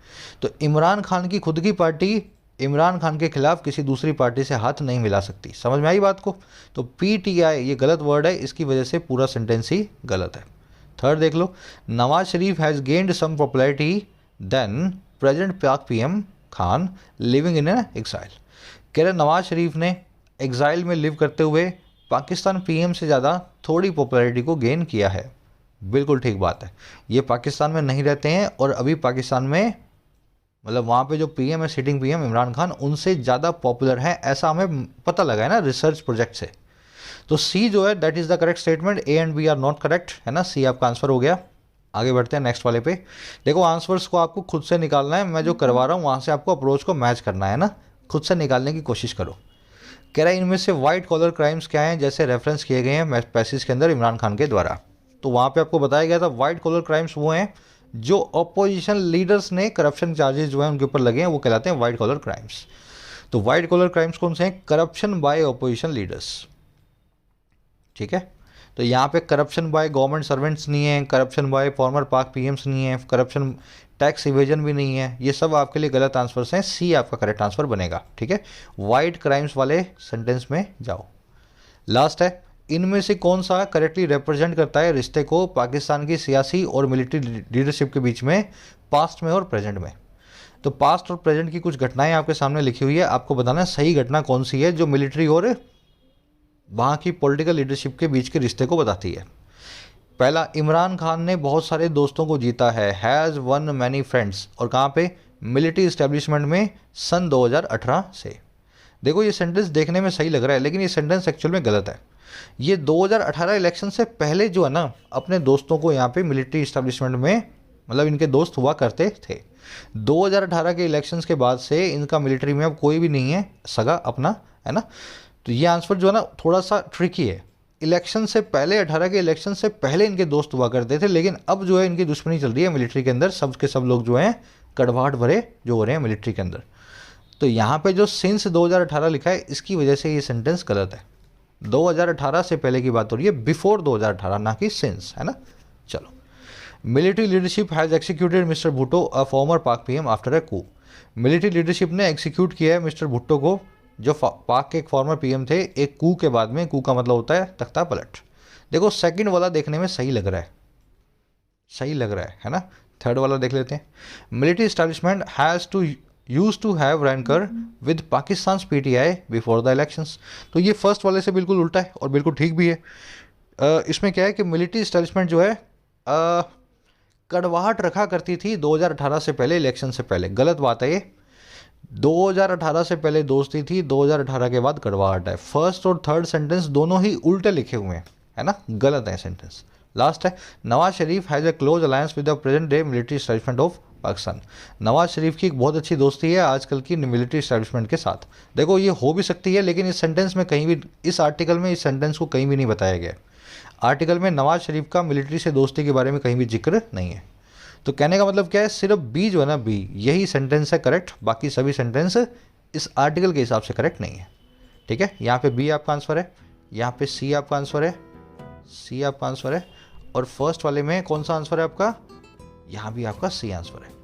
तो इमरान खान की खुद की पार्टी इमरान खान के खिलाफ किसी दूसरी पार्टी से हाथ नहीं मिला सकती। समझ में आई बात को? तो पीटीआई ये गलत वर्ड है, इसकी वजह से पूरा सेंटेंस ही गलत है। थर्ड देख लो, Nawaz Sharif has gained some popularity then present Pak PM Khan living in exile. कह रहे नवाज शरीफ ने एग्जाइल में लिव करते हुए पाकिस्तान पीएम से ज़्यादा थोड़ी पॉपुलैरिटी को गेन किया है। बिल्कुल ठीक बात है, ये पाकिस्तान में नहीं रहते हैं और अभी पाकिस्तान में मतलब वहाँ पे जो पीएम है, सिटिंग पीएम इमरान खान, उनसे ज़्यादा पॉपुलर है, ऐसा हमें पता लगा है ना रिसर्च प्रोजेक्ट से। तो सी जो है that is the correct statement, A and B are not correct, है ना। सी आपका आंसर हो गया। आगे बढ़ते हैं नेक्स्ट वाले पे। देखो आंसर्स को आपको खुद से निकालना है, मैं जो करवा रहा हूँ वहाँ से आपको अप्रोच को मैच करना है ना, खुद से निकालने की कोशिश करो। कह रहा है इनमें से वाइट कॉलर क्राइम्स क्या हैं जैसे रेफरेंस किए गए हैं पैसेज के अंदर इमरान खान के द्वारा। तो वहाँ पे आपको बताया गया था वाइट कॉलर क्राइम्स वो हैं जो अपोजिशन लीडर्स ने करप्शन चार्जेस जो हैं उनके ऊपर लगे हैं, वो कहलाते हैं वाइट कॉलर क्राइम्स। तो वाइट कॉलर क्राइम्स कौन से हैं? करप्शन बाय अपोजिशन लीडर्स, ठीक है। तो यहाँ पे करप्शन बाय गवर्नमेंट सर्वेंट्स नहीं है, करप्शन बाय फॉर्मर पाक पीएम्स नहीं है, करप्शन टैक्स इवेजन भी नहीं है, ये सब आपके लिए गलत आंसर्स हैं। सी आपका करेक्ट आंसर बनेगा, ठीक है। वाइट क्राइम्स वाले सेंटेंस में जाओ। लास्ट है, इनमें से कौन सा करेक्टली रिप्रेजेंट करता है रिश्ते को पाकिस्तान की सियासी और मिलिट्री लीडरशिप के बीच में पास्ट में और प्रेजेंट में। तो पास्ट और प्रेजेंट की कुछ घटनाएं आपके सामने लिखी हुई है, आपको बताना है सही घटना कौन सी है जो मिलिट्री और वहाँ की पॉलिटिकल लीडरशिप के बीच के रिश्ते को बताती है। पहला, इमरान खान ने बहुत सारे दोस्तों को जीता है, हैज़ वन मैनी फ्रेंड्स, और कहाँ पे? मिलिट्री इस्टेब्लिशमेंट में सन 2018 से। देखो ये सेंटेंस देखने में सही लग रहा है लेकिन ये सेंटेंस एक्चुअल में गलत है। ये 2018 इलेक्शन से पहले जो है ना अपने दोस्तों को यहाँ पे मिलिट्री इस्टेब्लिशमेंट में मतलब इनके दोस्त हुआ करते थे। 2018 के इलेक्शंस के बाद से इनका मिलिट्री में अब कोई भी नहीं है सगा अपना, है ना। तो ये आंसर जो है ना थोड़ा सा ट्रिकी है। इलेक्शन से पहले 18 के इलेक्शन से पहले इनके दोस्त हुआ करते थे, लेकिन अब जो है इनकी दुश्मनी चल रही है मिलिट्री के अंदर, सब के सब लोग जो हैं कड़वाहट भरे जो हो रहे हैं मिलिट्री के अंदर। तो यहाँ पे जो सिंस 2018 लिखा है इसकी वजह से ये सेंटेंस गलत है। 2018 से पहले की बात हो रही है, बिफोर 2018 ना कि सिंस, है ना। चलो, military leadership has executed mister Bhutto a former Pak PM after a coup. Military leadership ने एक्सिक्यूट किया है मिस्टर भुट्टो को जो पाक के एक फॉर्मर पीएम थे एक कू के बाद में। कू का मतलब होता है तख्ता पलट। देखो सेकंड वाला देखने में सही लग रहा है, सही लग रहा है ना। थर्ड वाला देख लेते हैं। Military establishment has to use to have rancour with Pakistan PTI before the elections. तो ये फर्स्ट वाले से बिल्कुल उल्टा है और बिल्कुल ठीक भी है। इसमें क्या है कि मिलिट्री एस्टैब्लिशमेंट जो है कड़वाहट रखा करती थी 2018 से पहले, इलेक्शन से पहले। गलत बात है ये। 2018 से पहले दोस्ती थी, 2018 के बाद कड़वाहट है। फर्स्ट और थर्ड सेंटेंस दोनों ही उल्टे लिखे हुए हैं, है ना, गलत है सेंटेंस। लास्ट है, Nawaz Sharif has a close alliance with the present day military establishment of Pakistan. Nawaz Sharif की एक बहुत अच्छी दोस्ती है आजकल की मिलिट्री एस्टैब्लिशमेंट के साथ। देखो ये हो भी सकती है लेकिन इस सेंटेंस में कहीं भी, इस आर्टिकल में इस सेंटेंस को कहीं भी नहीं बताया गया। आर्टिकल में नवाज शरीफ का मिलिट्री से दोस्ती के बारे में कहीं भी जिक्र नहीं है। तो कहने का मतलब क्या है, सिर्फ बी जो है ना, बी यही सेंटेंस है करेक्ट, बाकी सभी सेंटेंस इस आर्टिकल के हिसाब से करेक्ट नहीं है, ठीक है। यहाँ पे बी आपका आंसर है, यहाँ पे सी आपका आंसर है, सी आपका आंसर है, और फर्स्ट वाले में कौन सा आंसर है आपका? यहाँ भी आपका सी आंसर है।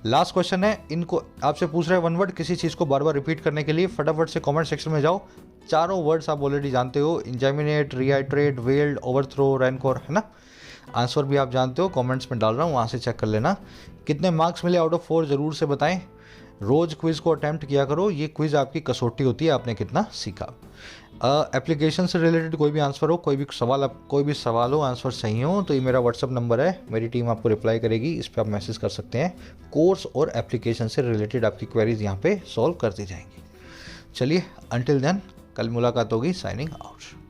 लास्ट क्वेश्चन है, इनको आपसे पूछ रहे हैं वन वर्ड, किसी चीज़ को बार बार रिपीट करने के लिए फटाफट से कमेंट सेक्शन में जाओ। चारों वर्ड्स आप ऑलरेडी जानते हो, इंजैमिनेट, रिआइट्रेट, वेल्ड, ओवरथ्रो, रैनकोर, है ना। आंसर भी आप जानते हो, कमेंट्स में डाल रहा हूँ, वहाँ से चेक कर लेना। कितने मार्क्स मिले आउट ऑफ 4 ज़रूर से बताएं। रोज़ क्विज़ को अटैम्प्ट किया करो, ये क्विज़ आपकी कसौटी होती है आपने कितना सीखा। एप्लीकेशन से रिलेटेड कोई भी आंसर हो, कोई भी सवाल हो, आंसर सही हो, तो ये मेरा व्हाट्सअप नंबर है, मेरी टीम आपको रिप्लाई करेगी, इस पर आप मैसेज कर सकते हैं। कोर्स और एप्लीकेशन से रिलेटेड आपकी क्वेरीज यहाँ पे सॉल्व कर दी जाएंगी। चलिए, अंटिल देन कल मुलाकात होगी। Signing out.